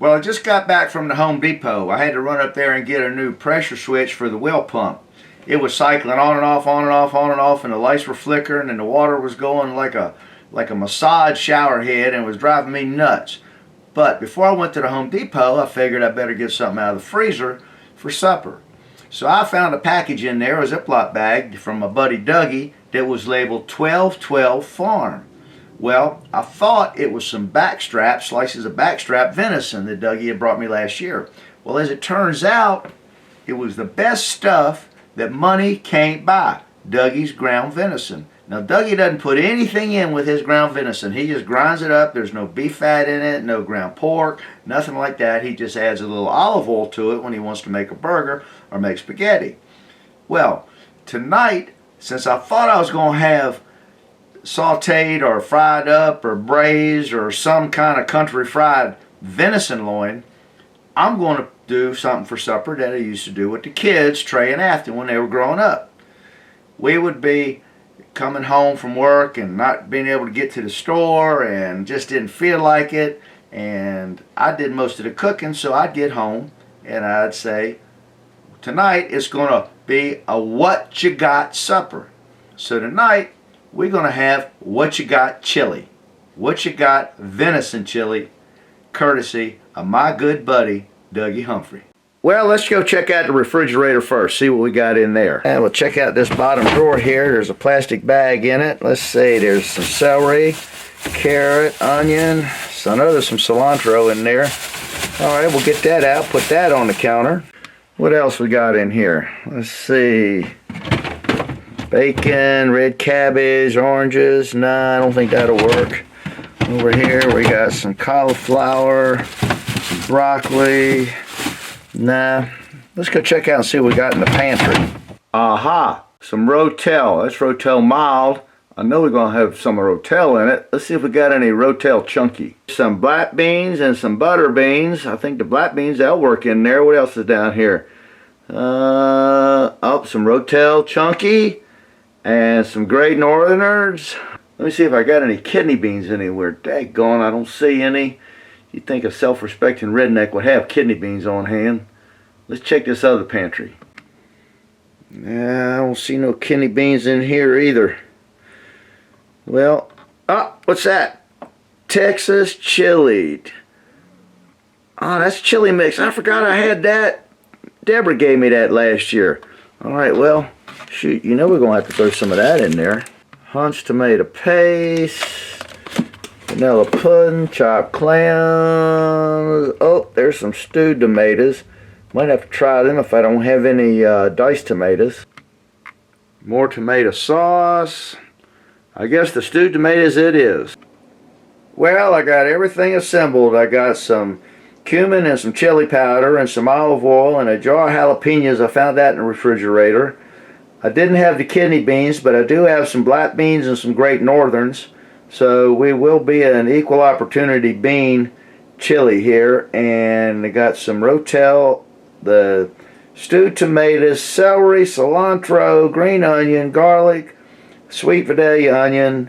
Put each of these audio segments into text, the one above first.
Well, I just got back from the Home Depot. I had to run up there and get a new pressure switch for the well pump. It was cycling on and off, on and off, on and off, and the lights were flickering, and the water was going like a massage shower head, and it was driving me nuts. But before I went to the Home Depot, I figured I better get something out of the freezer for supper. So I found a package in there, a Ziploc bag from my buddy Dougie, that was labeled 1212 Farm. Well, I thought it was some backstrap, slices of backstrap venison that Dougie had brought me last year. Well, as it turns out, it was the best stuff that money can't buy, Dougie's ground venison. Now, Dougie doesn't put anything in with his ground venison. He just grinds it up. There's no beef fat in it, no ground pork, nothing like that. He just adds a little olive oil to it when he wants to make a burger or make spaghetti. Well, tonight, since I thought I was going to have sauteed or fried up or braised or some kind of country fried venison loin, I'm going to do something for supper that I used to do with the kids, Trey and Afton, when they were growing up. We would be coming home from work and not being able to get to the store and just didn't feel like it, and I did most of the cooking, so I'd get home and I'd say, tonight it's going to be a what you got supper. So tonight we're going to have what you got chili. What you got venison chili, courtesy of my good buddy, Dougie Humphrey. Well, let's go check out the refrigerator first, see what we got in there. And we'll check out this bottom drawer here. There's a plastic bag in it. Let's see, there's some celery, carrot, onion. So I know there's some cilantro in there. All right, we'll get that out, put that on the counter. What else we got in here? Let's see. Bacon, red cabbage, oranges. Nah, I don't think that'll work. Over here we got some cauliflower, some broccoli. Nah. Let's go check out and see what we got in the pantry. Aha! Some Rotel. That's Rotel mild. I know we're going to have some Rotel in it. Let's see if we got any Rotel chunky. Some black beans and some butter beans. I think the black beans, that'll work in there. What else is down here? Oh, some Rotel chunky. And some Great Northerners. Let me see if I got any kidney beans anywhere. Daggone, I don't see any. You'd think a self-respecting redneck would have kidney beans on hand. Let's check this other pantry. Nah, I don't see no kidney beans in here either. Well, what's that? Texas chili. Oh, that's chili mix. I forgot I had that. Deborah gave me that last year. All right, well, shoot, you know we're going to have to throw some of that in there. Hunched tomato paste, vanilla pudding, chopped clams. Oh, there's some stewed tomatoes. Might have to try them if I don't have any diced tomatoes. More tomato sauce. I guess the stewed tomatoes it is. Well, I got everything assembled. I got some cumin and some chili powder and some olive oil and a jar of jalapenos. I found that in the refrigerator. I didn't have the kidney beans, but I do have some black beans and some Great Northerns. So we will be an equal opportunity bean chili here. And I got some Rotel, the stewed tomatoes, celery, cilantro, green onion, garlic, sweet Vidalia onion.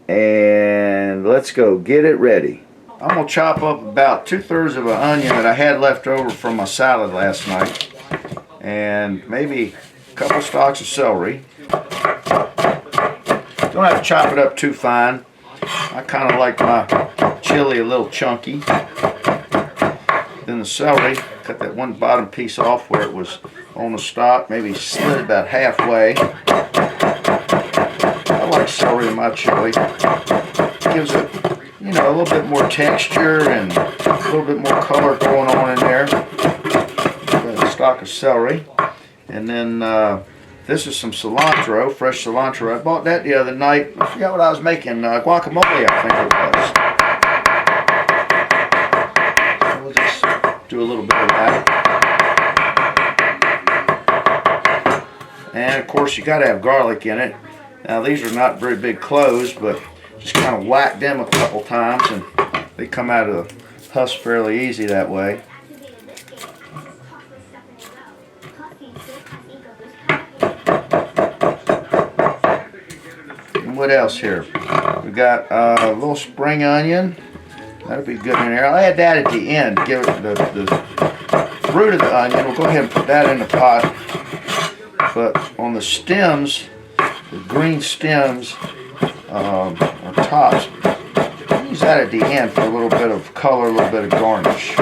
And let's go get it ready. I'm going to chop up about 2/3 of an onion that I had left over from my salad last night. And maybe a couple stalks of celery. Don't have to chop it up too fine. I kind of like my chili a little chunky. Then the celery, cut that one bottom piece off where it was on the stalk, maybe slit about halfway. I like celery in my chili. Gives it, you know, a little bit more texture and a little bit more color going on in there. Got a stalk of celery. And then this is some cilantro, fresh cilantro. I bought that the other night. I forgot what I was making. Guacamole, I think it was. So we'll just do a little bit of that. And of course, you got to have garlic in it. Now these are not very big cloves, but just kind of whack them a couple times, and they come out of the husk fairly easy that way. And what else here? We got a little spring onion, That'll be good in there. I'll add that at the end. Give it the root of the onion. We'll go ahead and put that in the pot. But on the stems, the green stems or tops, use that at the end for a little bit of color, a little bit of garnish.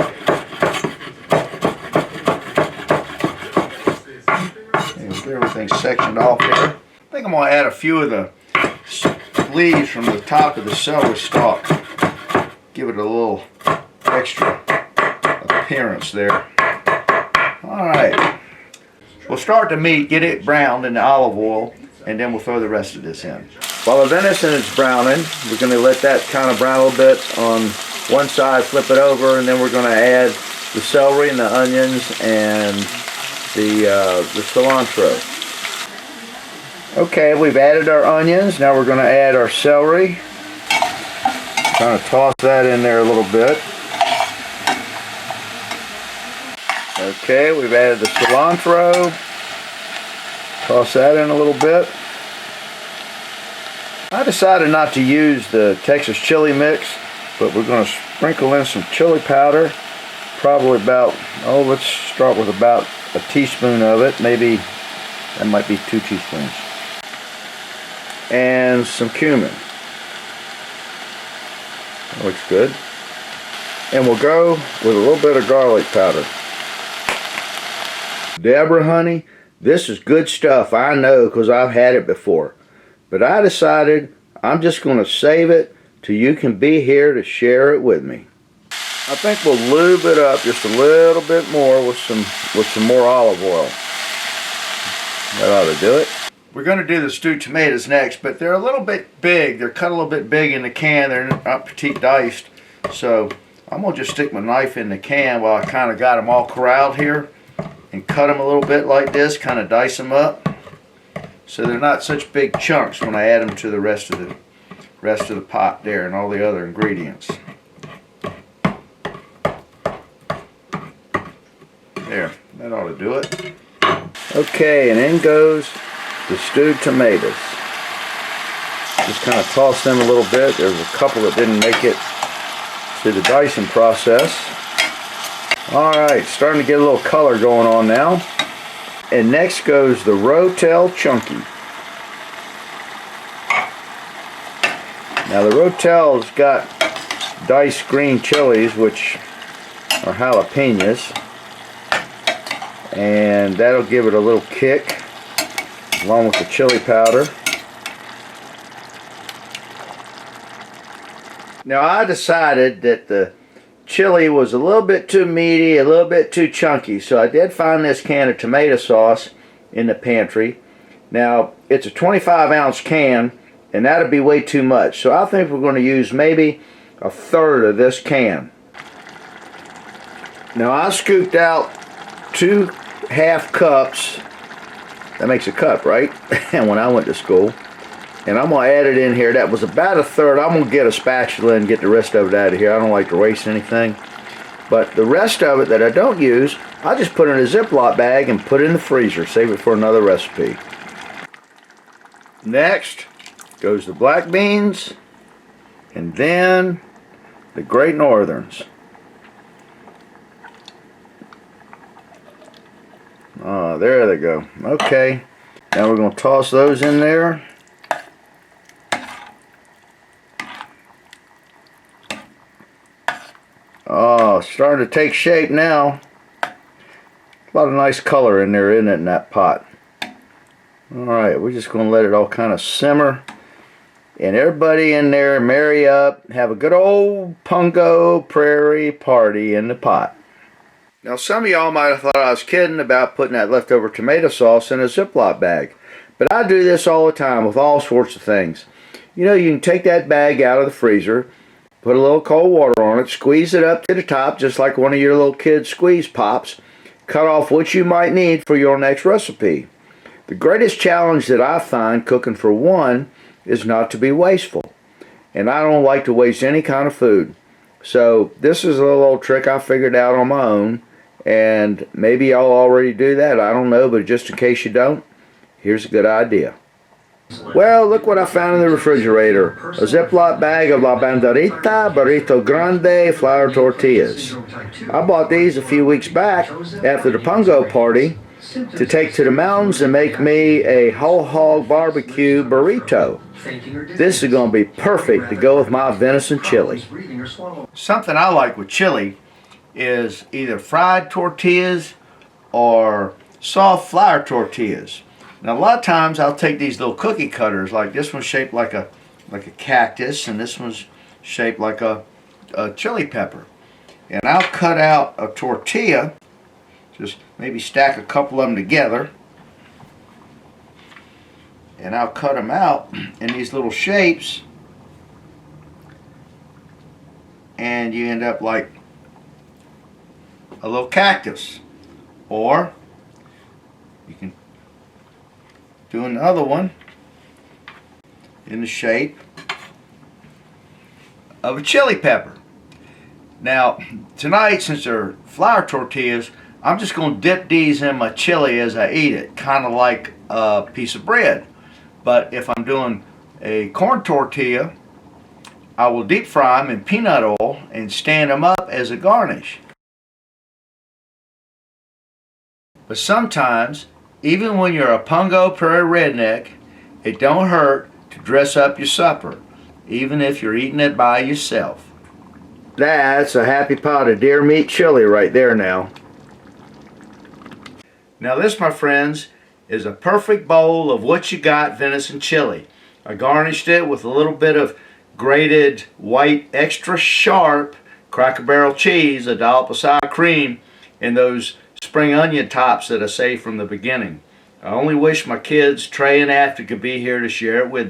Get everything sectioned off here. I think I'm going to add a few of the leaves from the top of the celery stalk. Give it a little extra appearance there. Alright. We'll start the meat, get it browned in the olive oil, and then we'll throw the rest of this in. While the venison is browning, we're going to let that kind of brown a little bit on one side, flip it over, and then we're going to add the celery and the onions and the cilantro. Okay, we've added our onions. Now we're going to add our celery. Kind of toss that in there a little bit. Okay, we've added the cilantro. Toss that in a little bit. I decided not to use the Texas chili mix, but we're going to sprinkle in some chili powder. Probably about, let's start with about a teaspoon of it. Maybe that might be 2 teaspoons. And some cumin. That looks good. And we'll go with a little bit of garlic powder. Deborah, honey, this is good stuff. I know because I've had it before. But I decided I'm just going to save it till you can be here to share it with me. I think we'll lube it up just a little bit more with some more olive oil. That ought to do it. We're going to do the stewed tomatoes next, but they're a little bit big. They're cut a little bit big in the can. They're not petite diced. So I'm going to just stick my knife in the can while I kind of got them all corralled here and cut them a little bit like this, kind of dice them up. So they're not such big chunks when I add them to the rest of the pot there and all the other ingredients. There, that ought to do it. Okay, and in goes the stewed tomatoes. Just kind of toss them a little bit. There's a couple that didn't make it through the dicing process. Alright, starting to get a little color going on now. And next goes the Rotel Chunky. Now the Rotel's got diced green chilies, which are jalapenos. And that'll give it a little kick along with the chili powder. Now I decided that the chili was a little bit too meaty, a little bit too chunky, so I did find this can of tomato sauce in the pantry. Now it's a 25-ounce can, and that'll be way too much, so I think we're going to use maybe a third of this can. Now I scooped out 2 half cups. That makes a cup, right? And when I went to school. And I'm going to add it in here. That was about a third. I'm going to get a spatula and get the rest of it out of here. I don't like to waste anything. But the rest of it that I don't use, I just put in a Ziploc bag and put it in the freezer. Save it for another recipe. Next goes the black beans. And then the Great Northerns. Oh, there they go. Okay. Now we're going to toss those in there. Oh, starting to take shape now. A lot of nice color in there, isn't it, in that pot? Alright, we're just going to let it all kind of simmer. And everybody in there marry up, have a good old Pungo Prairie party in the pot. Now some of y'all might have thought I was kidding about putting that leftover tomato sauce in a Ziploc bag. But I do this all the time with all sorts of things. You know, you can take that bag out of the freezer, put a little cold water on it, squeeze it up to the top just like one of your little kids' squeeze pops, cut off what you might need for your next recipe. The greatest challenge that I find cooking for one is not to be wasteful. And I don't like to waste any kind of food. So this is a little old trick I figured out on my own. And maybe y'all already do that, I don't know, but just in case you don't, here's a good idea. Well, look what I found in the refrigerator. A Ziploc bag of La Banderita Burrito Grande flour tortillas. I bought these a few weeks back after the Pungo party to take to the mountains and make me a whole hog barbecue burrito. This is going to be perfect to go with my venison chili. Something I like with chili is either fried tortillas or soft flour tortillas. Now a lot of times I'll take these little cookie cutters, like this one's shaped like a cactus and this one's shaped like a chili pepper. And I'll cut out a tortilla, just maybe stack a couple of them together, and I'll cut them out in these little shapes, and you end up like a little cactus. Or you can do another one in the shape of a chili pepper. Now tonight, since they're flour tortillas, I'm just going to dip these in my chili as I eat it, kind of like a piece of bread. But if I'm doing a corn tortilla, I will deep fry them in peanut oil and stand them up as a garnish. But sometimes, even when you're a Pungo Prairie redneck, it don't hurt to dress up your supper, even if you're eating it by yourself. That's a happy pot of deer meat chili right there now. Now this, my friends, is a perfect bowl of Whatcha Got Venison Chili. I garnished it with a little bit of grated white extra sharp Cracker Barrel cheese, a dollop of sour cream, and those spring onion tops that I saved from the beginning. I only wish my kids, Trey and Afton, could be here to share it with me.